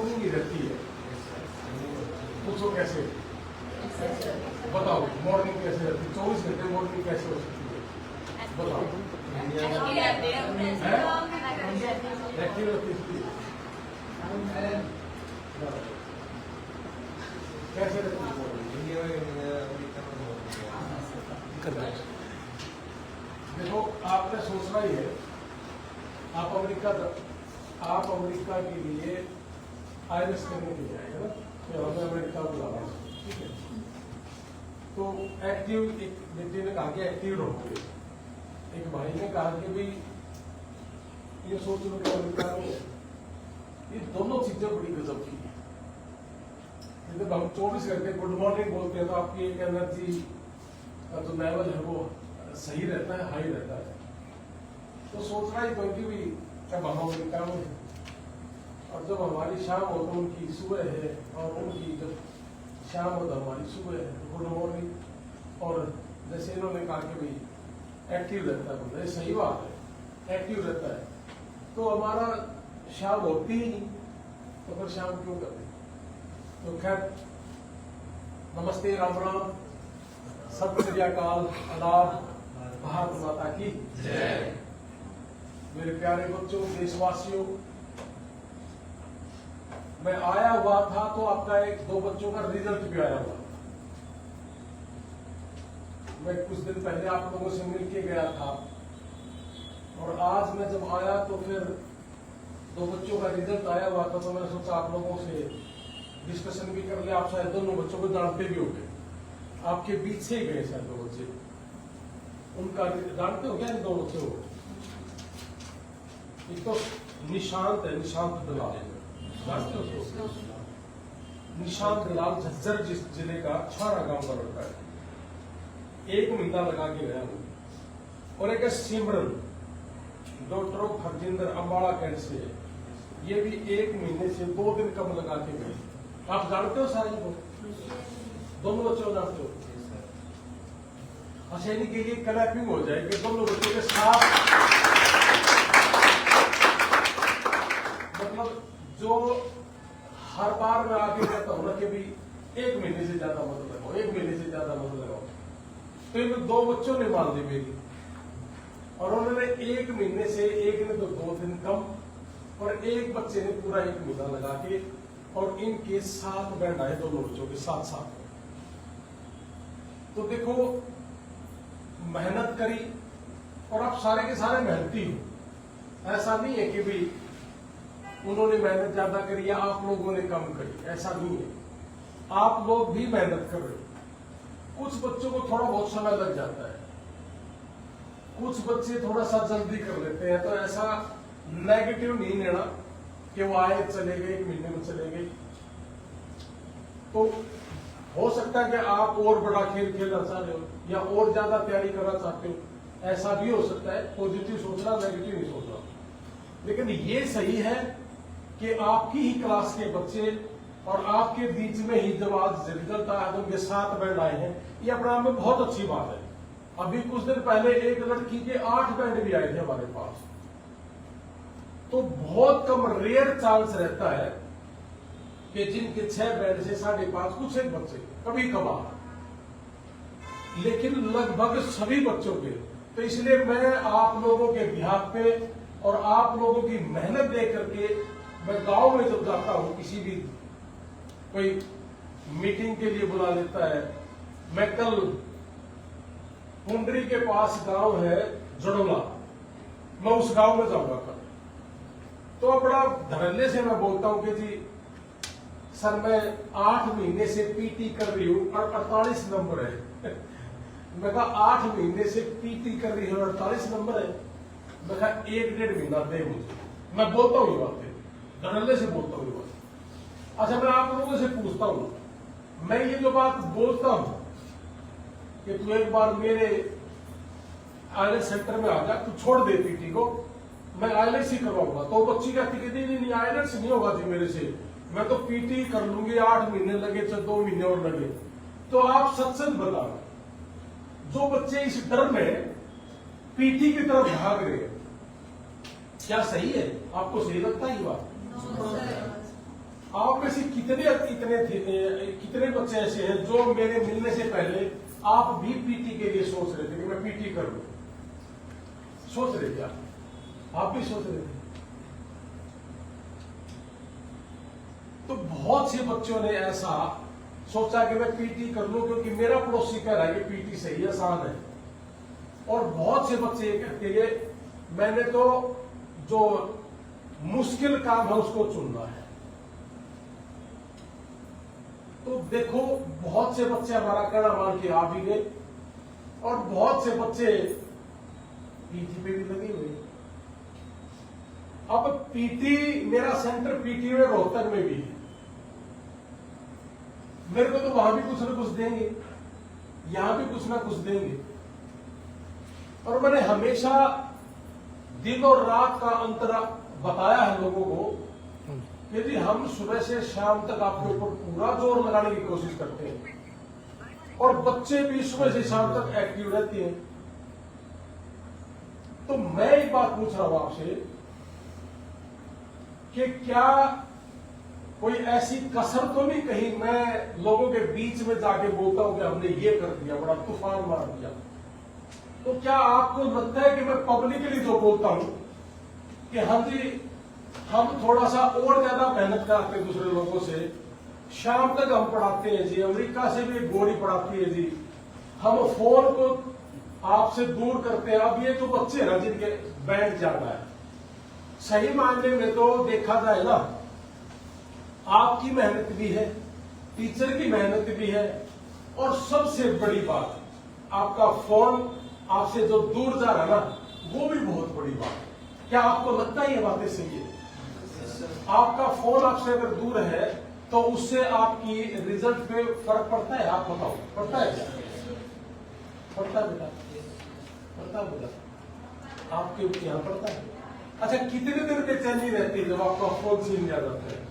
Morning ही रहती है। पूछो कैसे, बताओ मॉर्निंग कैसे रहती है? 24 घंटे मॉर्निंग कैसे हो सकती है? बताओ। एक्टिव रहती है कैसे रहती है? देखो आपने सोचना ही है, आप अमेरिका के लिए आईएलटीएस करने के लिए आएगा ना, तो हमें अमेरिका बुलाना है, ठीक है। तो एक्टिव, एक बेटे ने कहा कि एक्टिव रहोगे, एक भाई ने कहा कि भाई ये सोच लो कि अमेरिका में ये दोनों चीजें बड़ी गजब की है। जब हम 24 घंटे गुड मॉर्निंग बोलते हैं तो आपकी एक एनर्जी का जो लेवल है वो सही रहता है, हाई रहता है। तो सोचना ही क्योंकि भी जब हम अमेरिका में और जब हमारी शाम हो तो उनकी सुबह है, और उनकी जब शाम हो तो हमारी सुबह है, गुड मॉर्निंग। और जैसे इन्होंने कहा कि भाई एक्टिव रहता है, बोलते सही बात है, एक्टिव रहता है। तो हमारा शाम होती ही नहीं तो फिर शाम क्यों करते? तो खैर, नमस्ते, राम राम, सत श्री अकाल, आदाब, भारत माता की जय। मेरे प्यारे बच्चों, देशवासियों, मैं आया हुआ था तो आपका एक दो बच्चों का रिजल्ट भी आया हुआ। मैं कुछ दिन पहले आप लोगों से मिल के गया था, और आज मैं जब आया तो फिर दो बच्चों का रिजल्ट आया हुआ था। तो मैंने सोचा आप लोगों से डिस्कशन भी कर लिया। आप शायद दोनों बच्चों को जानते भी होंगे, आपके बीच से गए शायद दो बच्चे, उनका जानते हो क्या? इन दो बच्चों को, एक तो निशांत है, निशांत दलाल, जानते हो उसको? निशांत दलाल झज्जर जिले का छारा गांव का लड़का है, 1 महीना लगा के गया हूं। और एक है Simran, daughter of Harjinder, Ambala cantt से, ये भी 1 महीने से 2 दिन कम लगा के गए। आप जानते हो सारी को? दोनों बच्चों जानते हो? अच्छा, इनके लिए क्लैपिंग हो जाएगी दोनों बच्चों के साथ। मतलब जो हर बार मैं आगे कहता हूं ना कि भी 1 महीने से ज्यादा मत लगाओ, 1 महीने से ज्यादा मत लगाओ, तो इन 2 बच्चों ने मान ली मेरी। और उन्होंने 1 महीने से, एक ने तो 2 दिन कम, और एक बच्चे ने पूरा 1 महीना लगा के, और इनके 7 बैंड आए दोनों बच्चों के साथ साथ। तो देखो, मेहनत करी, और आप सारे के सारे मेहनती हो। ऐसा नहीं है कि भी उन्होंने मेहनत ज्यादा करी या आप लोगों ने कम करी, ऐसा नहीं है। आप लोग भी मेहनत कर रहे हो। कुछ बच्चों को थोड़ा बहुत समय लग जाता है, कुछ बच्चे थोड़ा सा जल्दी कर लेते हैं। तो ऐसा नेगेटिव नहीं लेना कि वो आए चले गए, 1 महीने में चले गए। तो हो सकता है कि आप और बड़ा खेल खेलना चाह रहे हो, या और ज्यादा तैयारी करना चाहते हो, ऐसा भी हो सकता है। पॉजिटिव सोचना, नेगेटिव नहीं सोचना। लेकिन ये सही है कि आपकी ही क्लास के बच्चे और आपके बीच में ही जब आज रिजल्ट आया तो उनके 7 बैंड आए हैं, ये अपने आप में बहुत अच्छी बात है। अभी कुछ दिन पहले एक लड़की के 8 बैंड भी आए थे हमारे पास। तो बहुत कम, रेयर चांस रहता है कि जिनके 6 बैंड से 5.5, कुछ एक बच्चे कभी कभार, लेकिन लगभग सभी बच्चों के। तो इसलिए मैं आप लोगों के बिहाफ पे और आप लोगों की मेहनत देख करके, मैं गांव में जब जाता हूं, किसी भी कोई मीटिंग के लिए बुला लेता है, मैं कल कुंडरी के पास गांव है जड़ोला, मैं उस गांव में जाऊंगा कल। तो बड़ा धड़ल्ले से मैं बोलता हूं कि जी सर, मैं 8 महीने से पीटी कर रही हूं और 48 नंबर है। मैं कहा 8 महीने से पीटी कर रही हूं, 48 नंबर है। मैं कहा 1-1.5 महीना दे मुझे। मैं बोलता हूँ ये बातें, धड़ल्ले से बोलता हूँ ये बात। अच्छा, मैं आप लोगों से पूछता हूं, मैं ये जो बात बोलता हूं कि तू एक बार मेरे आईएलटीएस सेंटर में आ जा, तू छोड़ दे पीटी को, मैं आईएलटीएस ही करवाऊंगा। तो बच्ची कहती कि नहीं आईएलटीएस नहीं होगा जी मेरे से, मैं तो पीटी कर लूंगी, 8 महीने लगे चाहे 2 महीने और लगे। तो आप सच बताओ, जो बच्चे इस डर में पीटी की तरफ भाग रहे हैं, क्या सही है? आपको सही लगता है ये बात? आप में से कितने बच्चे ऐसे हैं जो मेरे मिलने से पहले आप भी पीटी के लिए सोच रहे थे कि मैं पीटी कर लूं? सोच रहे थे आप भी सोच रहे थे? तो बहुत से बच्चों ने ऐसा सोचा कि मैं पीटी कर लूं क्योंकि मेरा पड़ोसी कह रहा है कि पीटी सही है, आसान है। और बहुत से बच्चे ये कहते हैं मैंने तो जो मुश्किल काम है उसको चुनना है। तो देखो, बहुत से बच्चे हमारा कहना मान के आ भी गए और बहुत से बच्चे पीटी पे भी लगे हुए। अब पीटी, मेरा सेंटर पीटी में रोहतक में भी है। मेरे को तो वहां भी कुछ ना कुछ देंगे, यहां भी कुछ ना कुछ देंगे। और मैंने हमेशा दिन और रात का अंतर बताया है लोगों को कि जी हम सुबह से शाम तक आपके ऊपर पूरा जोर लगाने की कोशिश करते हैं और बच्चे भी सुबह से शाम तक एक्टिव रहते हैं। तो मैं एक बात पूछ रहा हूं आपसे कि क्या कोई ऐसी कसर तो नहीं कहीं मैं लोगों के बीच में जाके बोलता हूं कि हमने ये कर दिया, बड़ा तूफान मार दिया? तो क्या आपको लगता है कि मैं पब्लिकली जो बोलता हूं कि हाँ जी हम थोड़ा सा और ज्यादा मेहनत कराते हैं दूसरे लोगों से, शाम तक हम पढ़ाते हैं जी, अमेरिका से भी गोरी पढ़ाती है जी, हम फोन को आपसे दूर करते हैं? अब ये जो बच्चे ना जिनके बैंड ज्यादा है, सही मायने में तो देखा जाए ना, आपकी मेहनत भी है, टीचर की मेहनत भी है, और सबसे बड़ी बात आपका फोन आपसे जो दूर जा रहा है ना, वो भी बहुत बड़ी बात है। क्या आपको लगता है ये बातें सही है? आपका फोन आपसे अगर दूर है तो उससे आपकी रिजल्ट पे फर्क पड़ता है? आप बताओ, पड़ता है क्या? पड़ता है बेटा, पड़ता है बेटा, आपके यहां पड़ता है। अच्छा, कितने दिन बेचैनी रहती है जब आपका फोन छीन लिया जाता है?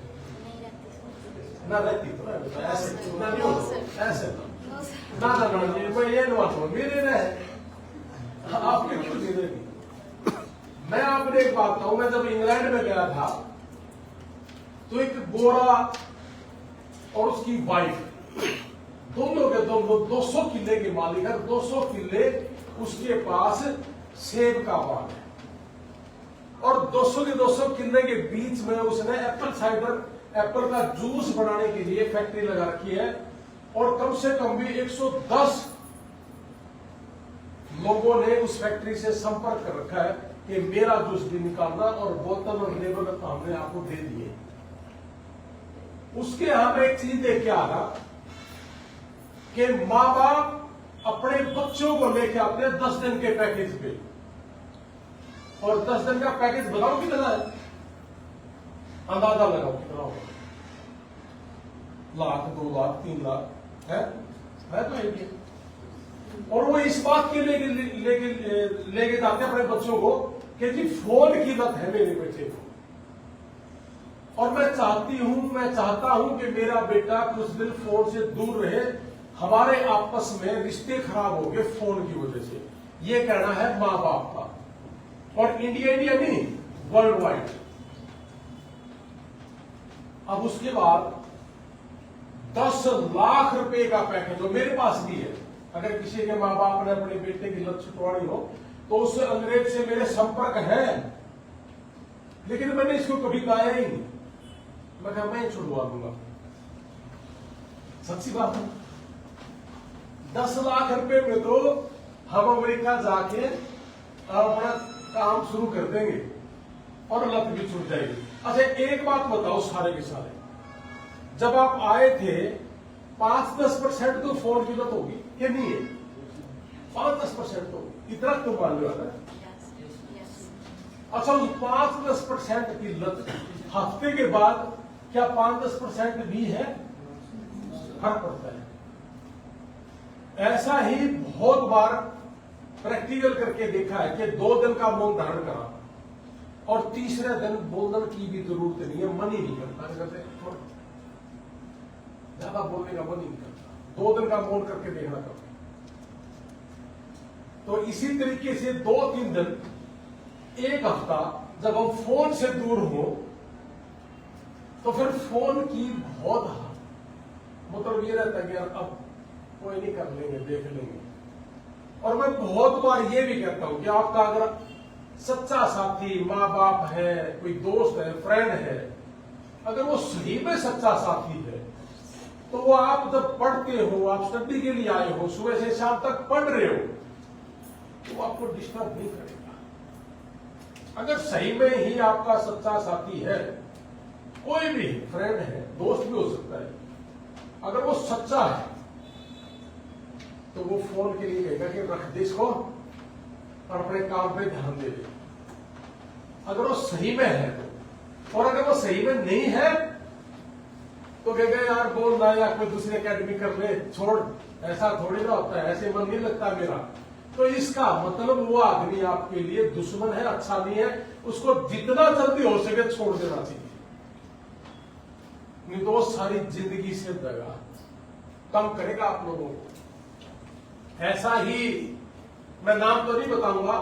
ना रहती तो ना बेटा, ऐसे ना नहीं होता, ऐसे ना ना ना जी, मैं ये बात हूं मेरे रहे, आपके क्यों नहीं रहेगी? मैं आपने एक बात कहूं, मैं जब इंग्लैंड में गया था तो एक गोरा और उसकी वाइफ दोनों के दोनों 200 किले के मालिक है, 200 किले उसके पास सेब का बाग है और 200 के 200 किले के बीच में उसने एप्पल साइडर, एप्पल का जूस बनाने के लिए फैक्ट्री लगा रखी है और कम से कम भी 110 लोगों ने उस फैक्ट्री से संपर्क कर रखा है कि मेरा जूस भी निकालना, और बोतल और लेबल हमने आपको दे दिए। उसके यहां मैं एक चीज देख के आ रहा कि मां बाप अपने बच्चों को लेके आते हैं 10 दिन के पैकेज पे, और 10 दिन का पैकेज बताओ कितना है? अंदाजा लगाओ कितना होगा? लाख, 2 लाख, 3 लाख है तो एक। और वो इस बात के लेके जाते हैं अपने बच्चों को कि जी फोन की लत है मेरे बेटे को, और मैं चाहता हूं कि मेरा बेटा कुछ दिन फोन से दूर रहे, हमारे आपस में रिश्ते खराब हो गए फोन की वजह से। ये कहना है मां बाप का, और इंडिया नहीं, वर्ल्ड वाइड। अब उसके बाद 10 लाख रुपए का पैकेज जो मेरे पास भी है, अगर किसी के मां बाप ने अपने बेटे की लत छुटवानी हो तो उससे अंग्रेज से मेरे संपर्क हैं, लेकिन मैंने इसको कभी गाया ही नहीं। मैं कहा मैं छुड़वा दूंगा, सच्ची बात है। 10 लाख रुपए में तो हम अमेरिका जाके अपना काम शुरू कर देंगे और लत भी छूट जाएगी। अच्छा, एक बात बताओ सारे के सारे, जब आप आए थे 5-10% तो फोन की लत होगी, ये नहीं है? 5-10% तो इतना तो मानने वाला है। अच्छा, उस 5-10% की लत हफ्ते के बाद क्या 5-10% भी है? फर्क पड़ता है। ऐसा ही बहुत बार प्रैक्टिकल करके देखा है कि 2 दिन का मौन धारण करा और तीसरे दिन बोलने की भी जरूरत नहीं है, मन ही नहीं करता, ज्यादा बोलने का मन ही नहीं करता। 2 दिन का मौन करके देखना कभी। तो इसी तरीके से 2-3 दिन, 1 हफ्ता जब हम फोन से दूर हो तो फिर फोन की बहुत मतलब ये रहता है कि यार अब कोई नहीं, कर लेंगे, देख लेंगे। और मैं बहुत बार ये भी कहता हूं कि आपका अगर सच्चा साथी माँ बाप है, कोई दोस्त है, फ्रेंड है, अगर वो सही में सच्चा साथी है, तो वो आप जब पढ़ते हो, आप स्टडी के लिए आए हो, सुबह से शाम तक पढ़ रहे हो, तो वो आपको डिस्टर्ब नहीं करेगा। अगर सही में ही आपका सच्चा साथी है, कोई भी फ्रेंड है, दोस्त भी हो सकता है, अगर वो सच्चा है तो वो फोन के लिए कहेगा कि रख दे इसको और अपने काम पे ध्यान दे दे। अगर वो सही में है तो, और अगर वो सही में नहीं है तो कहेगा यार बोल ना, या कोई दूसरी एकेडमी कर ले, छोड़, ऐसा थोड़ी ना होता है, ऐसे मन नहीं लगता मेरा। तो इसका मतलब वो आदमी आपके लिए दुश्मन है, अच्छा नहीं है, उसको जितना जल्दी हो सके छोड़ देना चाहिए, नहीं तो वो सारी जिंदगी से दगा कम करेगा आप लोगों को। ऐसा ही, मैं नाम तो नहीं बताऊंगा,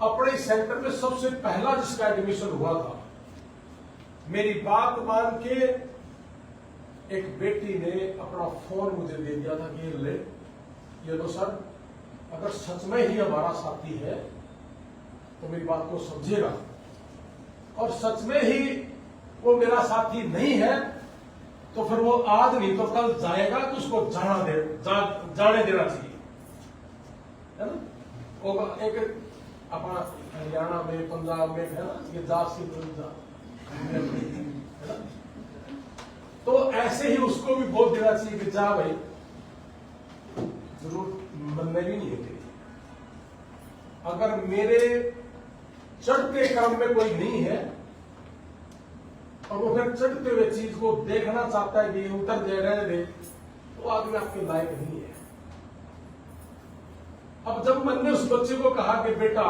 अपने सेंटर में सबसे पहला जिसका एडमिशन हुआ था, मेरी बात मान के एक बेटी ने अपना फोन मुझे दे दिया था कि ले, ये लो सर, अगर सच में ही हमारा साथी है तो मेरी बात को समझेगा, और सच में ही वो मेरा साथी नहीं है तो फिर वो आज नहीं तो कल जाएगा, तो उसको जाने देना चाहिए, है ना। वो एक अपना हरियाणा में, पंजाब में है ना, ये जात सी जा, है ना। तो ऐसे ही उसको भी बोल देना चाहिए कि जा भाई, जरूर मन में भी नहीं है तेरी। अगर मेरे चढ़ते क्रम में कोई नहीं है और वो फिर चढ़ते हुए चीज को देखना चाहता है कि ये उतर जाए, रहने दे, तो आदमी आपके लायक नहीं है। अब जब मैंने उस बच्चे को कहा कि बेटा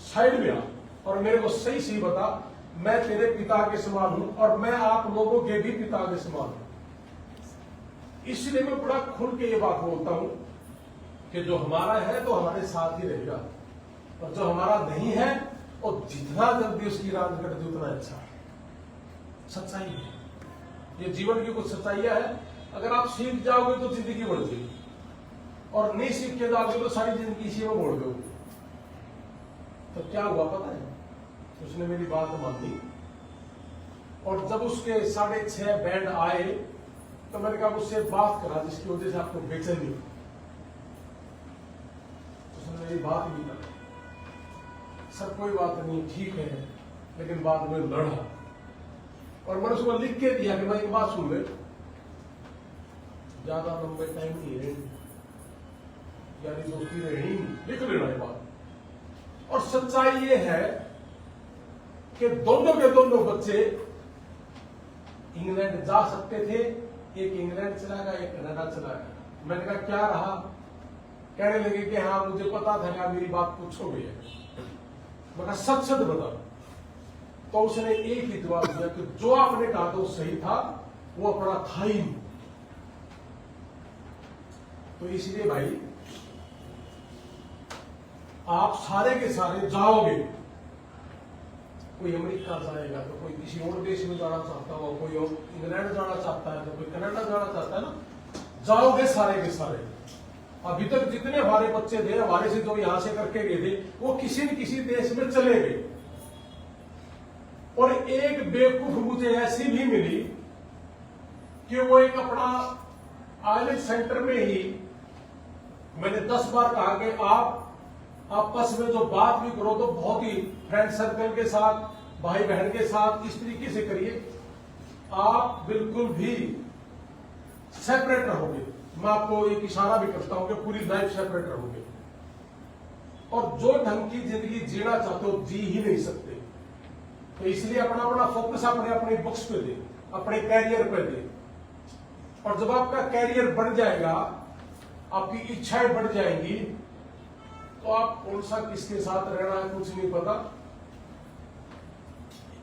साइड में आ और मेरे को सही सही बता, मैं तेरे पिता के समान हूं और मैं आप लोगों के भी पिता के समान हूं, इसलिए मैं बड़ा खुल के ये बात बोलता हूं कि जो हमारा है तो हमारे साथ ही रहेगा, और जो हमारा नहीं है और जितना जल्दी उसकी रात कट दे उतना अच्छा है। सच्चाई है, ये जीवन की कुछ सच्चाइयां है। अगर आप सीख जाओगे तो जिंदगी बढ़ जाएगी, और नहीं सीख के जाओगे तो सारी जिंदगी इसी में मोड़ दोगे। तो क्या हुआ पता है, उसने मेरी बात मान ली, और जब उसके 6:30 बैंड आए तो मैंने कहा उससे बात करा जिसकी वजह से आपको बेचैनी हुई। उसने मेरी बात नहीं करी, सर कोई बात नहीं ठीक है, लेकिन बाद में लड़ा, और मैंने उसको लिख के दिया कि मैं एक बात सुन ले, ज्यादा लंबे टाइम नहीं है, यारी दोस्ती रही, लिख लेना ये बात। और सच्चाई ये है कि दोनों के दोनों बच्चे इंग्लैंड जा सकते थे, एक इंग्लैंड चला गया, एक कनाडा चला गया। मैंने कहा क्या रहा, कहने लगे कि हाँ मुझे पता था कि मेरी बात पूछोगे। मैं कहा सच सच बता। तो उसने एक ही जवाब दिया कि जो आपने कहा था वो सही था, वो अपना था ही नहीं। तो इसलिए भाई आप सारे के सारे जाओगे, कोई अमेरिका जाएगा तो कोई किसी और देश में जाना चाहता हो, कोई और इंग्लैंड जाना चाहता है तो कोई कनाडा जाना चाहता है ना, जाओगे सारे के सारे। अभी तक जितने हमारे बच्चे थे, हमारे से जो यहां से करके गए थे, वो किसी न किसी देश में चले गए। और एक बेवकूफ मुझे ऐसी भी मिली कि वो एक अपना आइलेट सेंटर में ही, मैंने 10 बार कहा कि आप आपस में जो बात भी करो तो बहुत ही फ्रेंड सर्कल के साथ, भाई बहन के साथ इस तरीके से करिए, आप बिल्कुल भी सेपरेट रहोगे। मैं आपको एक इशारा भी करता हूं कि पूरी लाइफ सेपरेट रहोगे, और जो ढंग की जिंदगी जीना चाहते हो जी ही नहीं सकते। तो इसलिए अपना अपना फोकस अपने अपने बुक्स पे दे, अपने कैरियर पे दे, और जब आपका कैरियर बढ़ जाएगा, आपकी इच्छाएं बढ़ जाएंगी, तो आप कौन सा किसके साथ रहना है कुछ नहीं पता।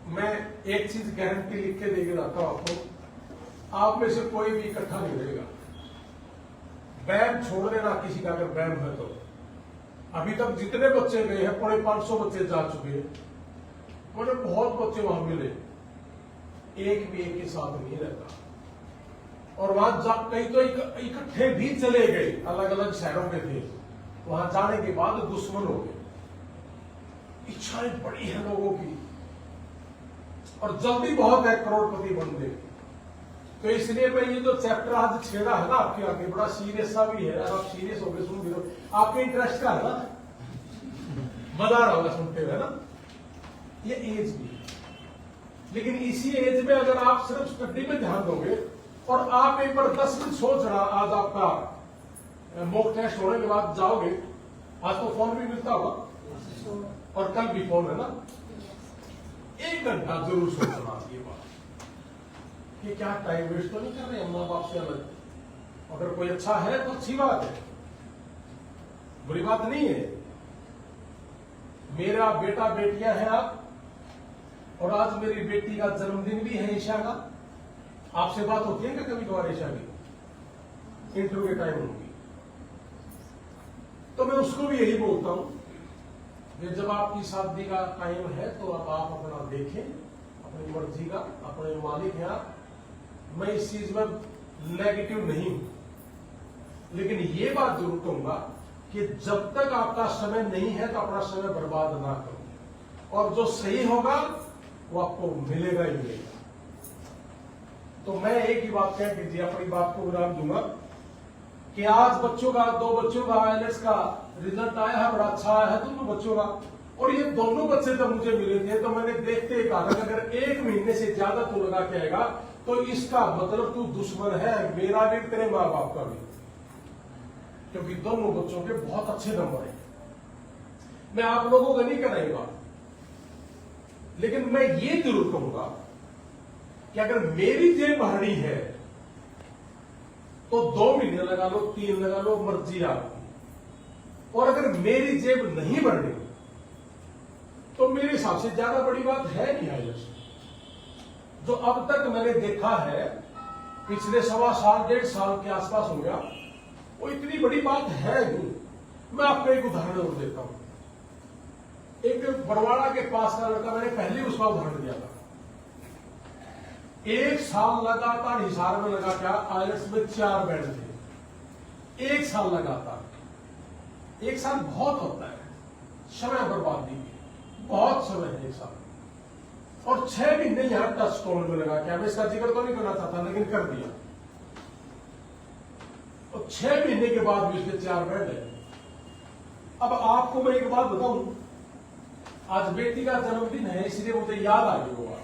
मैं एक चीज गारंटी लिख के देके जाता हूं आपको, आप में से कोई भी इकट्ठा नहीं रहेगा। बैम छोड़ देना किसी का, अगर बैम है तो। अभी तक जितने बच्चे गए हैं, 550 बच्चे जा चुके हैं, मुझे बहुत बच्चे वहां मिले, एक भी एक के साथ नहीं रहता। और वहां कई तो इकट्ठे भी चले गए, अलग अलग शहरों में थे, वहां जाने के बाद दुश्मन हो गए। इच्छाएं बड़ी है लोगों की और जल्दी बहुत है करोड़पति बनने की। तो इसलिए मैं ये जो चैप्टर आज छेड़ा है ना आपके आगे, बड़ा सीरियस सा भी है। आप सीरियस हो गए सुन भी, आपके इंटरेस्ट का है ना, मजा आ रहा होगा सुनते हुए ना। ये एज भी है, लेकिन इसी एज में अगर आप सिर्फ स्टडी में ध्यान दोगे और आप एक बार 10 मिनट सोच रहा, आज आपका मॉक टेस्ट होने के बाद जाओगे, आज तो फोन भी मिलता होगा और कल भी फोन है ना, 1 घंटा जरूर सोचना ये बात कि क्या टाइम वेस्ट तो नहीं कर रहे हम माँ बाप से अलग। अगर कोई अच्छा है तो अच्छी बात है, बुरी बात नहीं है। मेरा बेटा बेटियां हैं आप, और आज मेरी बेटी का जन्मदिन भी है ईशा का। आपसे बात होती है क्या कभी कभार ईशा की? इंटरव्यू के टाइम होगी तो मैं उसको भी यही बोलता हूं कि जब आपकी शादी का टाइम है तो अब आप अपना देखें, अपनी मर्जी का, अपने मालिक हैं आप। मैं इस चीज में नेगेटिव नहीं हूं, लेकिन ये बात जरूर कहूंगा कि जब तक आपका समय नहीं है तो अपना समय बर्बाद ना करो, और जो सही होगा वो आपको मिलेगा ही मिलेगा। तो मैं एक ही बात कह दीजिए, अपनी बात को विराम दूंगा कि आज बच्चों का, 2 बच्चों का IELTS का रिजल्ट आया है, बड़ा अच्छा आया है दोनों बच्चों का। और ये दोनों बच्चे जब मुझे मिले थे तो मैंने देखते ही कहा था अगर 1 महीने से ज्यादा तू लगा के आएगा तो इसका मतलब तू दुश्मन है, मेरा भी तेरे माँ बाप का भी, क्योंकि दोनों बच्चों के बहुत अच्छे नंबर हैं। मैं आप लोगों का नहीं कर रही बात, लेकिन मैं ये जरूर कहूंगा कि अगर मेरी जेब भरनी है तो 2 महीने लगा लो, 3 लगा लो, मर्जी आपकी। और अगर मेरी जेब नहीं भरनी तो मेरे हिसाब से ज्यादा बड़ी बात है नहीं IELTS। जो अब तक मैंने देखा है, पिछले 1.25 साल 1.5 साल के आसपास हो गया, वो इतनी बड़ी बात है नहीं। मैं आपको एक उदाहरण देता हूं। एक बरवाड़ा के पास का लड़का, मैंने पहले उसका उदाहरण दिया था। 1 साल लगातार हिसार में लगा क्या, IELTS में 4 बैंड थे। 1 साल लगातार। 1 साल बहुत होता है, समय बर्बादी बहुत समय है 1 साल। और 6 महीने यहां टच स्टोन में लगा क्या, मैं इसका जिक्र तो नहीं करना चाहता लेकिन कर दिया। और 6 महीने के बाद भी उसके 4 बैंड है। अब आपको मैं एक बात बताऊं, आज बेटी का जन्मदिन है इसलिए मुझे याद आ गई होगा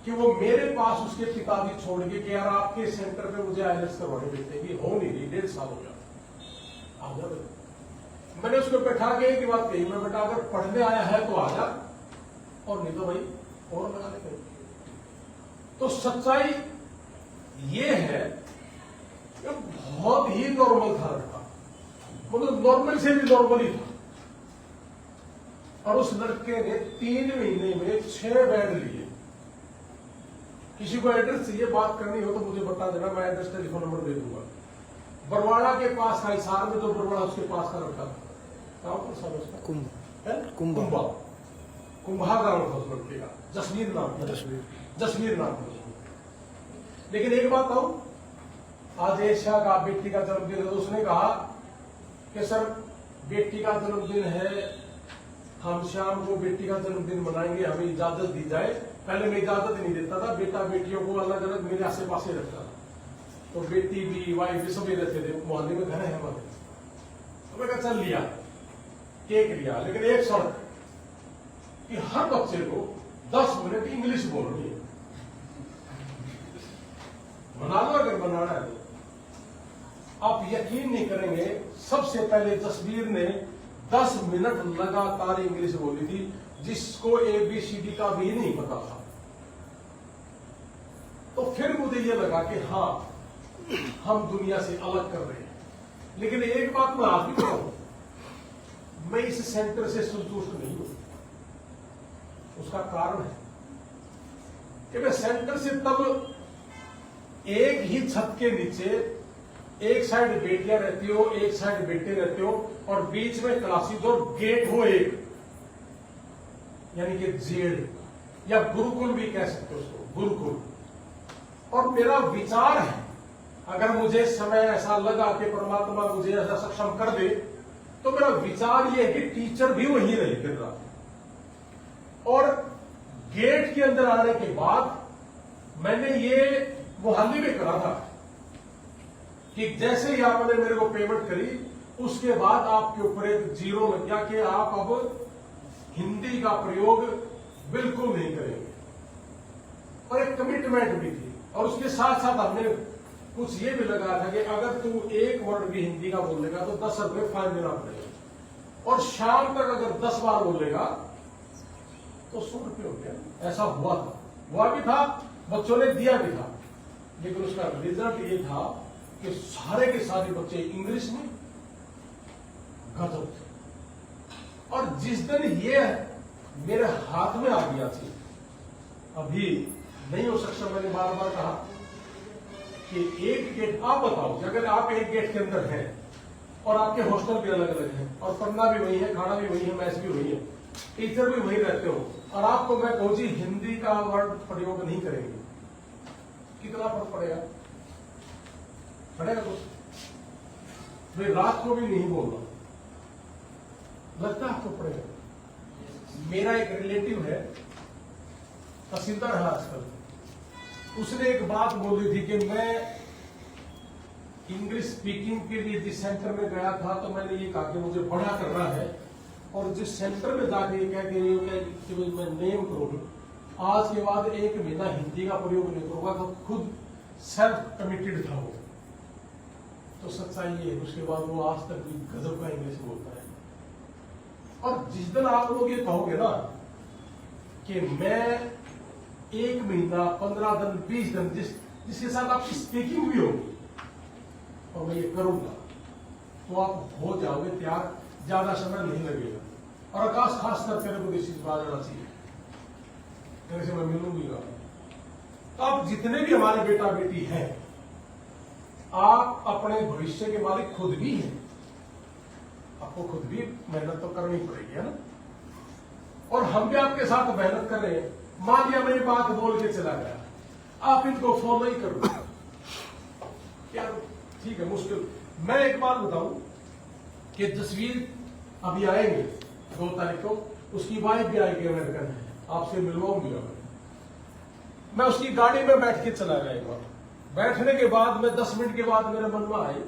कि वो मेरे पास उसके पिताजी छोड़ के कि यार आपके सेंटर पे मुझे IELTS करवाने बेटे की, हो नहीं रही, 1.5 साल हो गया, आ जा। मैंने उसको बैठा के एक बात कही, मैं बेटा अगर पढ़ने आया है तो आ जा, और नहीं तो भाई और लगाने कहीं। तो सच्चाई ये है कि बहुत ही नॉर्मल था लड़का, मतलब नॉर्मल से भी नॉर्मल ही था। और उस लड़के ने 3 महीने में 6 बैंड लिए। किसी को एड्रेस चाहिए, बात करनी हो तो मुझे बता देना, मैं एड्रेस टेलीफोन नंबर दे दूंगा। बरवाड़ा के पास का, हिसार में जो बरवाड़ा उसके पास का लड़का था, कुंभा गांव था उस लड़के का, जसवीर नाम था। लेकिन एक बात कहूं, आज एशिया का बेटी का जन्मदिन है तो उसने कहा कि सर बेटी का जन्मदिन है, हम शाम को बेटी का जन्मदिन मनाएंगे, हमें इजाजत दी जाए। पहले मैं इजाजत नहीं देता था, बेटा बेटियों को अलग अलग मेरे आसे पास रखता था, तो बेटी भी वाइफ भी सभी रहते थे, मोहल्ले में घर है हमारे। तो मैं चल लिया, केक लिया, लेकिन एक शर्त कि हर बच्चे को 10 मिनट इंग्लिश बोलनी है। बना लो अगर बनाना है तो। आप यकीन नहीं करेंगे, सबसे पहले जसवीर ने 10 मिनट लगातार इंग्लिश बोली थी, जिसको ABCD का भी नहीं पता था। तो फिर मुझे ये लगा कि हाँ, हम दुनिया से अलग कर रहे हैं। लेकिन एक बात मैं आज भी कहूं, मैं इस सेंटर से संतुष्ट नहीं हूं। उसका कारण है कि मैं सेंटर से तब एक ही छत के नीचे एक साइड बेटियां रहती हो, एक साइड बेटे रहते हो, और बीच में क्लासेस और गेट हो एक, यानी कि जेड, या गुरुकुल भी कह सकते हो उसको, गुरुकुल। और मेरा विचार है, अगर मुझे समय ऐसा लगा कि परमात्मा मुझे ऐसा सक्षम कर दे, तो मेरा विचार यह है कि टीचर भी वहीं रहे दिन रात। और गेट के अंदर आने के बाद मैंने ये मुहल्ली में करा था कि जैसे ही आपने मेरे को पेमेंट करी, उसके बाद आपके ऊपर एक जीरो लग गया कि आप अब हिंदी का प्रयोग बिल्कुल नहीं करेंगे। और एक कमिटमेंट भी थी, और उसके साथ साथ हमने कुछ ये भी लगाया था कि अगर तू एक वर्ड भी हिंदी का बोलेगा तो 10 रुपये फाइन देना पड़ेगा, और शाम तक अगर 10 बार बोलेगा तो 100 रुपये हो गया। ऐसा हुआ भी था, बच्चों ने दिया भी था। लेकिन उसका रिजल्ट ये था कि सारे के सारे बच्चे इंग्लिश में गजब थे। और जिस दिन ये मेरे हाथ में आ गया थी, अभी नहीं हो सकता, मैंने बार बार कहा कि एक गेट, आप बताओ कि अगर आप एक गेट के अंदर हैं और आपके हॉस्टल भी अलग अलग हैं और पढ़ना भी वही है, खाना भी वही है, मैथ्स भी वही है, टीचर भी वही रहते हो, और आपको मैं कहूं जी हिंदी का वर्ड प्रयोग नहीं करेंगे, कितना फर्क पड़ेगा? पड़ेगा कुछ। मैं रात को भी नहीं बोलना, लगता है आपको पड़ेगा। मेरा एक रिलेटिव है, तहसीलदार है आजकल, उसने एक बात बोली थी कि मैं इंग्लिश स्पीकिंग के लिए जिस सेंटर में गया था, तो मैंने ये कहा कि मुझे बड़ा करना है, और जिस सेंटर में जाके ये कह के मैं नेम करूँ, आज के बाद 1 महीना हिंदी का प्रयोग नहीं करूंगा, तो खुद सेल्फ कमिटेड था वो। तो सच्चाई ये है, उसके बाद वो आज तक भी गजब का इंग्लिश बोलता है। और जिस दिन आप लोग ये कहोगे ना कि मैं 1 महीना, 15 दिन, 20 दिन जिसके साथ आपकी स्पीकिंग भी होगी और मैं ये करूंगा, तो आप हो जाओगे तैयार, ज्यादा समय नहीं लगेगा। और आकाश खास कर तेरे को इस बात आना चाहिए, तेरे से मैं मिलूंगा। तो आप जितने भी हमारे बेटा बेटी हैं, आप अपने भविष्य के मालिक खुद भी हैं, आपको खुद भी मेहनत तो करनी पड़ेगी, है ना? और हम भी आपके साथ मेहनत कर रहे हैं। मान लिया मेरी बात बोल के चला गया, आप इनको फॉलो ही करो क्या? ठीक है, मुश्किल। मैं एक बात बताऊं कि जसवीर अभी आएंगे 2 तारीख को, उसकी वाइफ भी आएगी, अमेरिकन है, आपसे मिलवाऊंगी। मैं उसकी गाड़ी में बैठ के चला गया एक बार, बैठने के बाद मैं 10 मिनट के बाद मेरे मन में आई,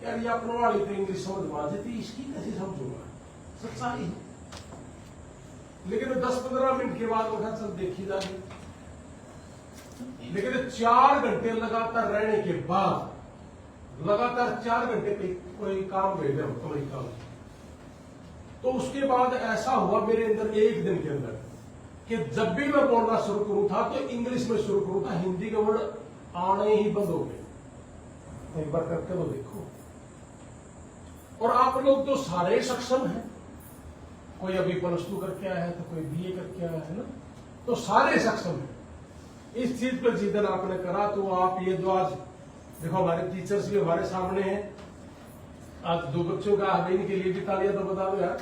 यार ये अपने वाली तो इंग्लिश समझ में आ जाती, इसकी कैसे समझूंगा? सच्चाई है। लेकिन 10-15 मिनट के बाद वो चल देखी जाएगी। लेकिन 4 घंटे लगातार रहने के बाद, लगातार 4 घंटे पे कोई काम भेजे हम, कोई काम, तो उसके बाद ऐसा हुआ मेरे अंदर एक दिन के अंदर कि जब भी मैं बोलना शुरू करूं था तो इंग्लिश में शुरू करूं था, हिंदी के वर्ड आने ही बंद हो गए। एक बार करके तो देखो। और आप लोग तो सारे सक्षम हैं, कोई अभी +2 करके आया है, तो कोई BA करके आया है ना, तो सारे सक्षम हैं। इस चीज पर जिदन आपने करा, तो आप ये जो आज देखो हमारे टीचर्स भी हमारे सामने हैं, आज 2 बच्चों का हमें इनके लिए भी तालियां तो बता दो यार।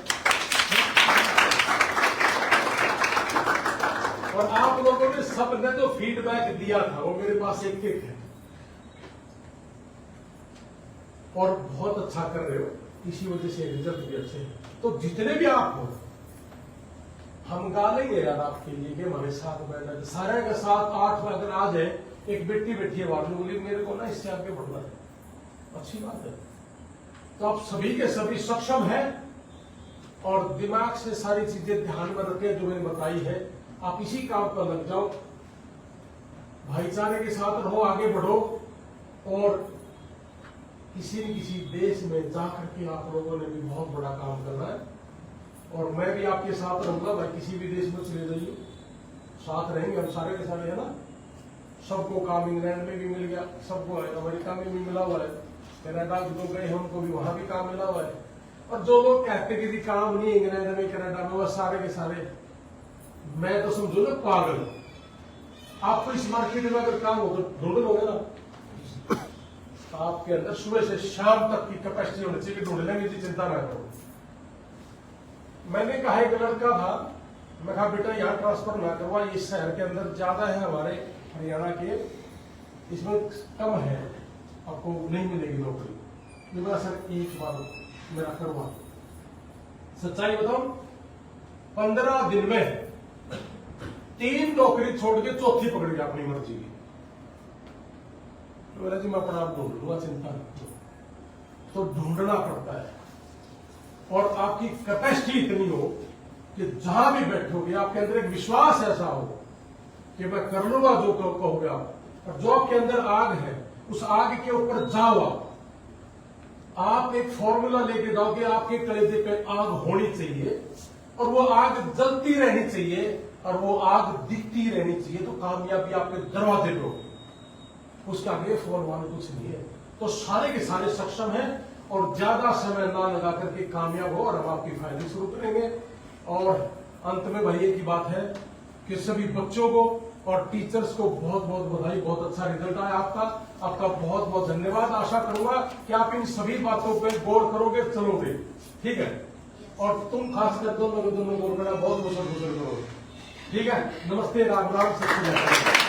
और आप लोगों ने सबने तो फीडबैक दिया था, वो मेरे पास एक है, और बहुत अच्छा कर रहे हो, इसी वजह से रिजल्ट भी अच्छे हैं। तो जितने भी आप हो, हम गा लेंगे यार आपके लिए कि हमारे साथ बैठना, सारे का साथ 8 अगर आ जाए, एक बेटी बैठी है वार्ड बोली मेरे को ना इससे आगे बढ़ना है, अच्छी बात है। तो आप सभी के सभी सक्षम हैं, और दिमाग से सारी चीजें ध्यान में रखें जो मैंने बताई है, आप इसी काम पर लग जाओ, भाईचारे के साथ रहो, आगे बढ़ो, और किसी न किसी देश में जाकर के आप लोगों ने भी बहुत बड़ा काम करना है। और मैं भी आपके साथ रहूंगा, भाई किसी भी देश में चले जाइए, साथ रहेंगे हम सारे के सारे, है ना? सबको काम इंग्लैंड में भी मिल गया, सबको अमेरिका में भी मिला हुआ है, कनाडा जो गए हमको भी वहां भी काम मिला हुआ है। और जो लोग कहते कि काम नहीं इंग्लैंड में कनाडा में, वह सारे के सारे मैं तो समझू ना पागल। आपको इस मार्केट में अगर काम हो तो ढूंढ लोगे ना, आपके अंदर सुबह से शाम तक की कैपेसिटी होनी चाहिए, ढूंढ लेंगे, चिंता ना करो। मैंने कहा एक लड़का था मैं कहा बेटा यहाँ ट्रांसफर ना करवा, इस शहर के अंदर ज्यादा है हमारे हरियाणा के, इसमें कम है, आपको नहीं मिलेगी नौकरी। मैं बोला सर एक बार मेरा करवा। सच्चाई बताऊं, 15 दिन में 3 नौकरी छोड़ के चौथी पकड़ी अपनी मर्जी की। तो बोला जी मैं अपना आप ढूंढ लूंगा, चिंता नहीं। तो ढूंढना पड़ता है, और आपकी कैपेसिटी इतनी हो कि जहां भी बैठोगे आपके अंदर एक विश्वास ऐसा हो कि मैं कर लूंगा जो कहोगे आप। और जो आपके अंदर आग है, उस आग के ऊपर जाओ आप एक फॉर्मूला लेके जाओ कि आपके कलेजे पे आग होनी चाहिए, और वो आग जलती रहनी चाहिए, और वो आग दिखती रहनी चाहिए, तो कामयाबी आपके दरवाजे पे होगी। उसके आगे फॉर्मूला कुछ नहीं है। तो सारे के सारे सक्षम हैं, और ज्यादा समय ना लगा करके कामयाब हो, और हम आपकी फायदे शुरू करेंगे। और अंत में भाई एक ही बात है कि सभी बच्चों को और टीचर्स को बहुत बहुत बधाई, बहुत अच्छा रिजल्ट आया आपका बहुत बहुत धन्यवाद। आशा करूंगा कि आप इन सभी बातों पे गौर करोगे, चलोगे, ठीक है। और तुम खासकर दोनों गौर करना, बहुत बहुत करोगे, ठीक है। नमस्ते, राम राम, सत श्री अकाल।